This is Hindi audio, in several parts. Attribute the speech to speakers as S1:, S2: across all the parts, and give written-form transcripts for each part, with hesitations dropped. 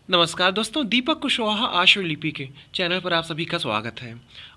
S1: नमस्कार दोस्तों, दीपक कुशवाहा आशुलिपि के चैनल पर आप सभी का स्वागत है।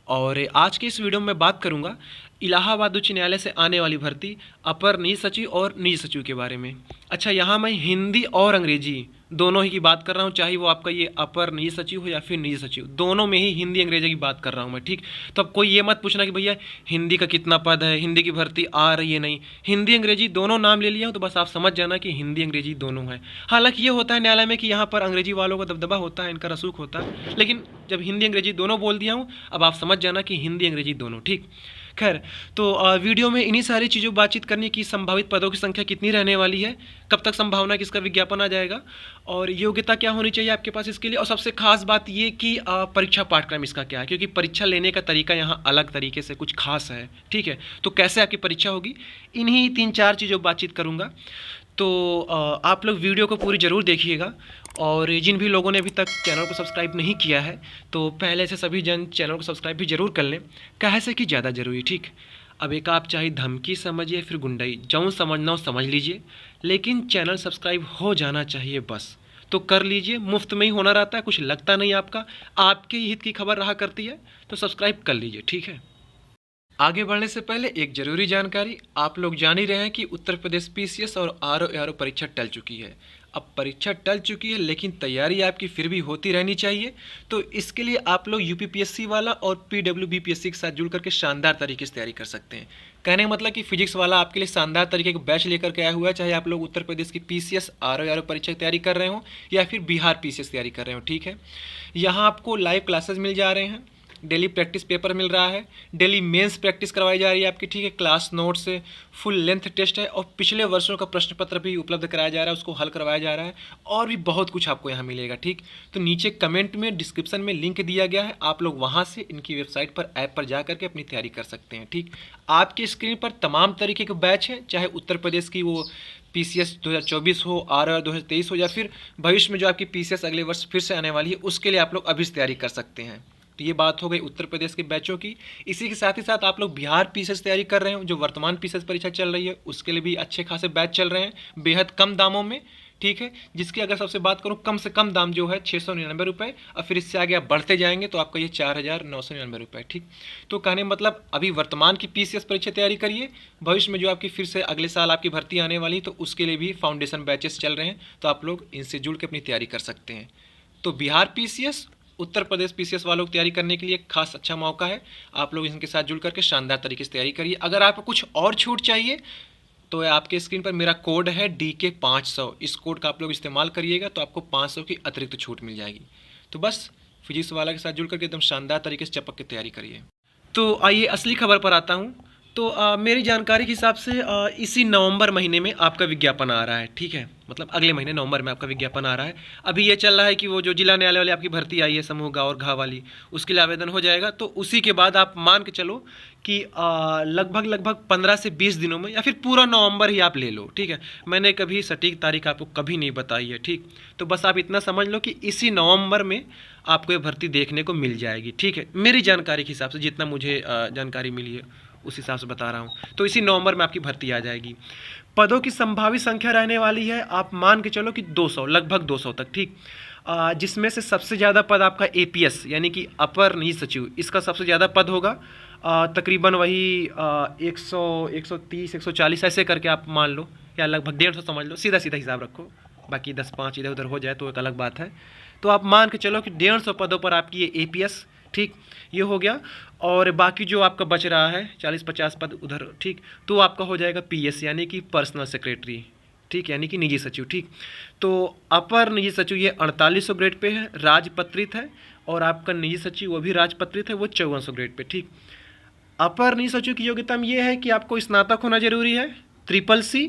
S1: और आज के इस वीडियो में बात करूंगा इलाहाबाद उच्च न्यायालय से आने वाली भर्ती अपर निजी सचिव और निजी सचिव के बारे में। अच्छा, यहाँ मैं हिंदी और अंग्रेजी दोनों ही की बात कर रहा हूँ, चाहे वो आपका ये अपर निजी सचिव हो या फिर निजी सचिव, दोनों में ही हिंदी अंग्रेजी की बात कर रहा हूँ मैं। ठीक, तो अब कोई ये मत पूछना कि भैया हिंदी का कितना पद है, हिंदी की भर्ती आ रही है। नहीं, हिंदी अंग्रेजी दोनों नाम ले लिया हूँ, तो बस आप समझ जाना कि हिंदी अंग्रेजी दोनों है। हालांकि ये होता है न्यायालय में कि यहाँ पर अंग्रेजी वालों का दबदबा होता है, इनका रसूख होता है, लेकिन जब हिंदी अंग्रेजी दोनों बोल दिया हूँ, अब आप समझ जाना कि हिंदी अंग्रेजी दोनों। ठीक, खैर, तो वीडियो में इन्हीं सारी चीज़ों बातचीत करने की संभावित पदों की संख्या कितनी रहने वाली है, कब तक संभावना है कि इसका विज्ञापन आ जाएगा, और योग्यता क्या होनी चाहिए आपके पास इसके लिए, और सबसे खास बात ये कि परीक्षा पाठ्यक्रम इसका क्या है, क्योंकि परीक्षा लेने का तरीका यहाँ अलग तरीके से कुछ खास है। ठीक है, तो कैसे आपकी परीक्षा होगी, इन्हीं 3-4 चीज़ों बातचीत करूँगा। तो आप लोग वीडियो को पूरी ज़रूर देखिएगा, और जिन भी लोगों ने अभी तक चैनल को सब्सक्राइब नहीं किया है तो पहले से सभी जन चैनल को सब्सक्राइब भी ज़रूर कर लें, कैसे कि ज़्यादा ज़रूरी। ठीक, अब एक आप चाहे धमकी समझिए फिर गुंडाई, जौन समझना हो समझ लीजिए, लेकिन चैनल सब्सक्राइब हो जाना चाहिए बस। तो कर लीजिए, मुफ्त में ही होना रहता है, कुछ लगता नहीं आपका, आपके हित की खबर रहा करती है, तो सब्सक्राइब कर लीजिए। ठीक है, आगे बढ़ने से पहले एक जरूरी जानकारी, आप लोग जान ही रहे हैं कि उत्तर प्रदेश पीसीएस और आरओ परीक्षा टल चुकी है। अब परीक्षा टल चुकी है लेकिन तैयारी आपकी फिर भी होती रहनी चाहिए। तो इसके लिए आप लोग यूपीपीएससी वाला और पीडब्ल्यूबीपीएससी के साथ जुड़ करके शानदार तरीके से तैयारी कर सकते हैं। कहने का मतलब कि फिजिक्स वाला आपके लिए शानदार तरीके का बैच लेकर के आया हुआ है, चाहे आप लोग उत्तर प्रदेश की पीसीएस आरओ परीक्षा की तैयारी कर रहे हो या फिर बिहार पीसीएस तैयारी कर रहे हो। ठीक है, यहाँ आपको लाइव क्लासेस मिल जा रहे हैं, डेली प्रैक्टिस पेपर मिल रहा है, डेली मेंस प्रैक्टिस करवाई जा रही है आपकी। ठीक है, क्लास नोट्स से फुल लेंथ टेस्ट है, और पिछले वर्षों का प्रश्न पत्र भी उपलब्ध कराया जा रहा है, उसको हल करवाया जा रहा है, और भी बहुत कुछ आपको यहाँ मिलेगा। ठीक, तो नीचे कमेंट में डिस्क्रिप्शन में लिंक दिया गया है, आप लोग वहाँ से इनकी वेबसाइट पर ऐप पर जा करके अपनी तैयारी कर सकते हैं। ठीक, आपकी स्क्रीन पर तमाम तरीके के बैच हैं, चाहे उत्तर प्रदेश की वो पीसीएस 2024 हो, आरआर 2023 हो, या फिर भविष्य में जो आपकी पीसीएस अगले वर्ष फिर से आने वाली है, उसके लिए आप लोग अभी से तैयारी कर सकते हैं। तो ये बात हो गई उत्तर प्रदेश के बैचों की। इसी के साथ ही साथ आप लोग बिहार पीसीएस तैयारी कर रहे हो, जो वर्तमान पीसीएस परीक्षा चल रही है, उसके लिए भी अच्छे खासे बैच चल रहे हैं बेहद कम दामों में। ठीक है, जिसकी अगर सबसे बात करूँ, कम से कम दाम जो है 699 रुपये, और फिर इससे आगे आप बढ़ते जाएंगे तो आपका ये 4999 रुपये। ठीक, तो कहने मतलब अभी वर्तमान की पीसीएस परीक्षा तैयारी करिए, भविष्य में जो आपकी फिर से अगले साल आपकी भर्ती आने वाली, तो उसके लिए भी फाउंडेशन बैचेस चल रहे हैं, तो आप लोग इनसे जुड़ के अपनी तैयारी कर सकते हैं। तो बिहार पीसीएस, उत्तर प्रदेश पीसीएस वालों की तैयारी करने के लिए खास अच्छा मौका है, आप लोग इनके साथ जुड़ करके शानदार तरीके से तैयारी करिए। अगर आपको कुछ और छूट चाहिए तो आपके स्क्रीन पर मेरा कोड है DK500, इस कोड का आप लोग इस्तेमाल करिएगा तो आपको 500 की अतिरिक्त छूट मिल जाएगी। तो बस फिजिक्स वाला के साथ जुड़ करके एकदम शानदार तरीके से चपक के तैयारी करिए। तो आइए असली खबर पर आता हूँ। तो मेरी जानकारी के हिसाब से इसी नवंबर महीने में आपका विज्ञापन आ रहा है। ठीक है, मतलब अगले महीने नवंबर में आपका विज्ञापन आ रहा है। अभी ये चल रहा है कि वो जो जिला न्यायालय वाली आपकी भर्ती आई है, समूह ग और घ वाली, उसके लिए आवेदन हो जाएगा, तो उसी के बाद आप मान के चलो कि लगभग 15 से 20 दिनों में, या फिर पूरा नवंबर ही आप ले लो। ठीक है, मैंने कभी सटीक तारीख आपको कभी नहीं बताई है। ठीक, तो बस आप इतना समझ लो कि इसी नवंबर में आपको ये भर्ती देखने को मिल जाएगी। ठीक है, मेरी जानकारी के हिसाब से जितना मुझे जानकारी मिली है उस हिसाब से बता रहा हूँ, तो इसी नवंबर में आपकी भर्ती आ जाएगी। पदों की संभावित संख्या रहने वाली है, आप मान के चलो कि 200, लगभग 200 तक। ठीक, जिसमें से सबसे ज़्यादा पद आपका एपीएस यानी कि अपर निजी सचिव, इसका सबसे ज़्यादा पद होगा, तकरीबन वही 100, 130, 140 ऐसे करके आप मान लो, या लगभग 150 समझ लो, सीधा सीधा हिसाब रखो, बाकी 10-5 इधर उधर हो जाए तो एक अलग बात है। तो आप मान के चलो कि 150 पदों पर आपकी ये एपीएस, ठीक, ये हो गया, और बाकी जो आपका बच रहा है 40-50 पद उधर, ठीक, तो आपका हो जाएगा पीएस यानी कि पर्सनल सेक्रेटरी। ठीक, यानी कि निजी सचिव। ठीक, तो अपर निजी सचिव ये 4800 ग्रेड पे है, राजपत्रित है, और आपका निजी सचिव वो भी राजपत्रित है, वो 5400 ग्रेड पे। ठीक, अपर निजी सचिव की योग्यता में ये है कि आपको स्नातक होना जरूरी है, CCC,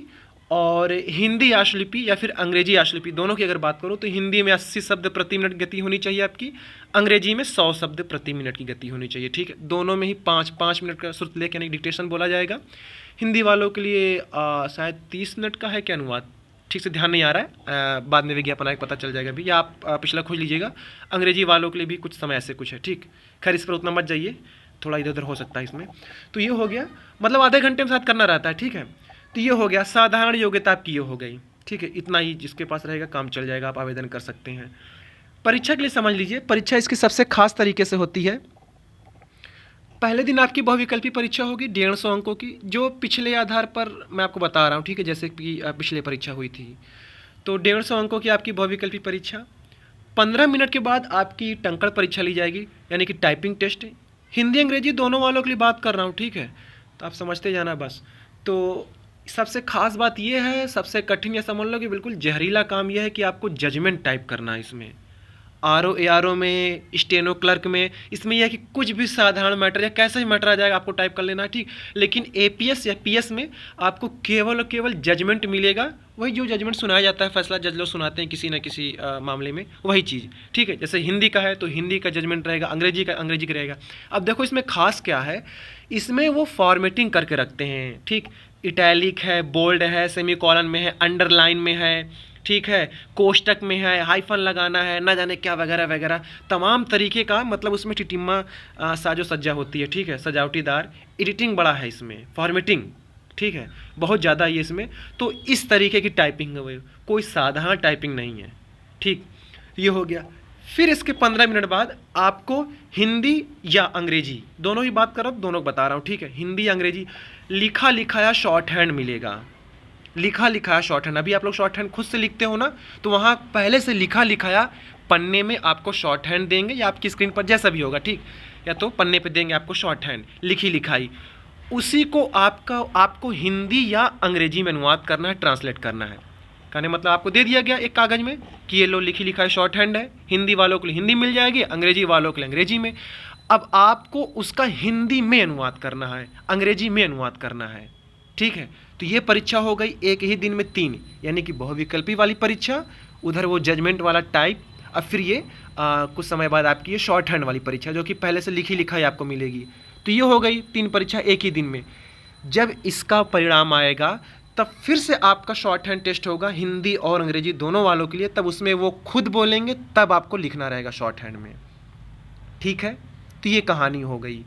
S1: और हिंदी आशुलिपि या फिर अंग्रेजी आशुलिपि, दोनों की अगर बात करो तो हिंदी में 80 शब्द प्रति मिनट गति होनी चाहिए आपकी, अंग्रेजी में 100 शब्द प्रति मिनट की गति होनी चाहिए। ठीक है, दोनों में ही 5-5 मिनट का श्रुत लेख यानी डिक्टेशन बोला जाएगा। हिंदी वालों के लिए शायद 30 मिनट का है क्या अनुवाद, ठीक से ध्यान नहीं आ रहा है, बाद में विज्ञापन आए पता चल जाएगा भी, या आप पिछला खोज लीजिएगा। अंग्रेजी वालों के लिए भी कुछ समय ऐसे कुछ है। ठीक, खैर इस पर उतना मत जाइए। थोड़ा इधर उधर हो सकता है इसमें। तो ये हो गया, मतलब आधे घंटे में साथ करना रहता है, ठीक है। तो ये हो गया, साधारण योग्यता आपकी ये हो गई, ठीक है। इतना ही जिसके पास रहेगा काम चल जाएगा, आप आवेदन कर सकते हैं। परीक्षा के लिए समझ लीजिए, परीक्षा इसकी सबसे खास तरीके से होती है। पहले दिन आपकी बहुविकल्पी परीक्षा होगी 150 अंकों की, जो पिछले आधार पर मैं आपको बता रहा हूँ, ठीक है। जैसे कि पिछले परीक्षा हुई थी, तो 150 अंकों की आपकी बहुविकल्पी परीक्षा। 15 मिनट के बाद आपकी टंकण परीक्षा ली जाएगी, यानी कि टाइपिंग टेस्ट। हिंदी अंग्रेजी दोनों वालों के लिए बात कर रहा हूँ, ठीक है। तो आप समझते जाना बस। तो सबसे खास बात यह है, सबसे कठिन, या समझ लो कि बिल्कुल जहरीला काम यह है कि आपको जजमेंट टाइप करना है इसमें। आर ओ में, स्टेनो क्लर्क में, इसमें यह है कि कुछ भी साधारण मैटर या कैसा ही मैटर आ जाएगा आपको टाइप कर लेना है, ठीक। लेकिन एपीएस या पीएस में आपको केवल और केवल जजमेंट मिलेगा, वही जो जजमेंट सुनाया जाता है, फैसला जज लोग सुनाते हैं किसी न किसी मामले में, वही चीज़, ठीक है। जैसे हिंदी का है तो हिंदी का जजमेंट रहेगा, अंग्रेजी का अंग्रेजी का रहेगा। अब देखो इसमें खास क्या है, इसमें वो फॉर्मेटिंग करके रखते हैं, ठीक। इटैलिक है, बोल्ड है, सेमीकॉलन में है, अंडरलाइन में है, ठीक है, कोष्टक में है, हाइफन लगाना है, ना जाने क्या वगैरह वगैरह, तमाम तरीके का, मतलब उसमें टिटिम्मा साजो सज्जा होती है, ठीक है, सजावटीदार। एडिटिंग बड़ा है इसमें, फॉर्मेटिंग, ठीक है, बहुत ज़्यादा है इसमें। तो इस तरीके की टाइपिंग है, कोई साधारण टाइपिंग नहीं है, ठीक। ये हो गया। फिर इसके 15 मिनट बाद आपको हिंदी या अंग्रेजी, दोनों ही बात कर रहा हूँ, दोनों बता रहा हूँ, ठीक है। हिंदी अंग्रेजी लिखा लिखाया शॉर्ट हैंड मिलेगा, लिखा लिखाया शॉर्ट हैंड। अभी आप लोग शॉर्ट हैंड खुद से लिखते हो ना, तो वहाँ पहले से लिखा लिखाया पन्ने में आपको शॉर्ट हैंड देंगे, या आपकी स्क्रीन पर जैसा भी होगा, ठीक, या तो पन्ने पे देंगे आपको शॉर्ट हैंड लिखी लिखाई। उसी को आपको हिंदी या अंग्रेजी में अनुवाद करना है, ट्रांसलेट करना है। कहने मतलब आपको दे दिया गया एक कागज़ में कि ये लो लिखी लिखाई शॉर्ट हैंड है, हिंदी वालों के लिए हिंदी मिल जाएगी, अंग्रेजी वालों के लिए अंग्रेजी में। अब आपको उसका हिंदी में अनुवाद करना है, अंग्रेजी में अनुवाद करना है, ठीक है। तो ये परीक्षा हो गई एक ही दिन में 3, यानी कि बहुविकल्पी वाली परीक्षा, उधर वो जजमेंट वाला टाइप, अब फिर ये कुछ समय बाद आपकी ये शॉर्ट हैंड वाली परीक्षा, जो कि पहले से लिखी लिखाई आपको मिलेगी। तो ये हो गई 3 परीक्षा एक ही दिन में। जब इसका परिणाम आएगा तब फिर से आपका शॉर्ट हैंड टेस्ट होगा, हिंदी और अंग्रेजी दोनों वालों के लिए। तब उसमें वो खुद बोलेंगे, तब आपको लिखना रहेगा शॉर्ट हैंड में, ठीक है। तो ये कहानी हो गई।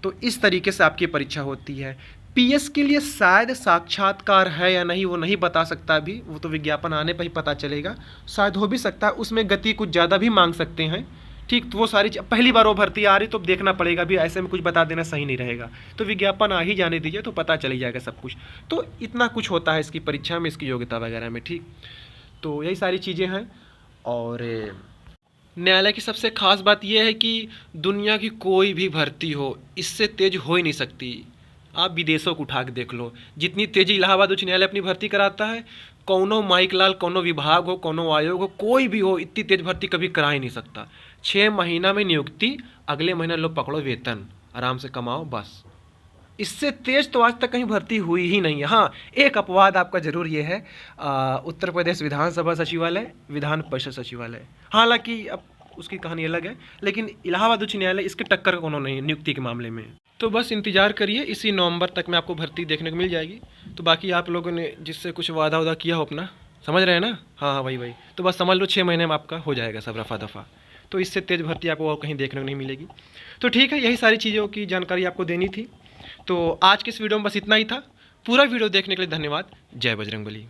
S1: तो इस तरीके से आपकी परीक्षा होती है। पीएस के लिए शायद साक्षात्कार है या नहीं वो नहीं बता सकता अभी, वो तो विज्ञापन आने पर ही पता चलेगा। शायद हो भी सकता है, उसमें गति कुछ ज़्यादा भी मांग सकते हैं, ठीक। तो वो सारी पहली बार वो भर्ती आ रही तो देखना पड़ेगा, भी ऐसे में कुछ बता देना सही नहीं रहेगा। तो विज्ञापन आ ही जाने दीजिए, तो पता चल जाएगा सब कुछ। तो इतना कुछ होता है इसकी परीक्षा में, इसकी योग्यता वगैरह में, ठीक। तो यही सारी चीज़ें हैं। और न्यायालय की सबसे खास बात यह है कि दुनिया की कोई भी भर्ती हो, इससे तेज हो ही नहीं सकती। आप विदेशों को उठा के देख लो, जितनी तेज़ी इलाहाबाद उच्च न्यायालय अपनी भर्ती कराता है, कौनो माइक लाल, कौनो विभाग हो, कौनो आयोग हो, कोई भी हो, इतनी तेज भर्ती कभी करा ही नहीं सकता। 6 महीना में नियुक्ति, अगले महीने लो पकड़ो वेतन, आराम से कमाओ, बस। इससे तेज तो आज तक कहीं भर्ती हुई ही नहीं है। हाँ, एक अपवाद आपका जरूर ये है, उत्तर प्रदेश विधानसभा सचिवालय, विधान परिषद सचिवालय, हालांकि अब उसकी कहानी अलग है, लेकिन इलाहाबाद उच्च न्यायालय इसके टक्कर कोनो नहीं नियुक्ति के मामले में। तो बस इंतजार करिए, इसी नवंबर तक में आपको भर्ती देखने को मिल जाएगी। तो बाकी आप लोगों ने जिससे कुछ वादा वादा किया हो अपना, समझ रहे हैं ना, हाँ वही, तो बस समझ लो 6 महीने में आपका हो जाएगा सब रफा दफ़ा। तो इससे तेज़ भर्ती आपको और कहीं देखने को नहीं मिलेगी। तो ठीक है, यही सारी चीज़ों की जानकारी आपको देनी थी। तो आज के इस वीडियो में बस इतना ही था। पूरा वीडियो देखने के लिए धन्यवाद। जय बजरंगबली।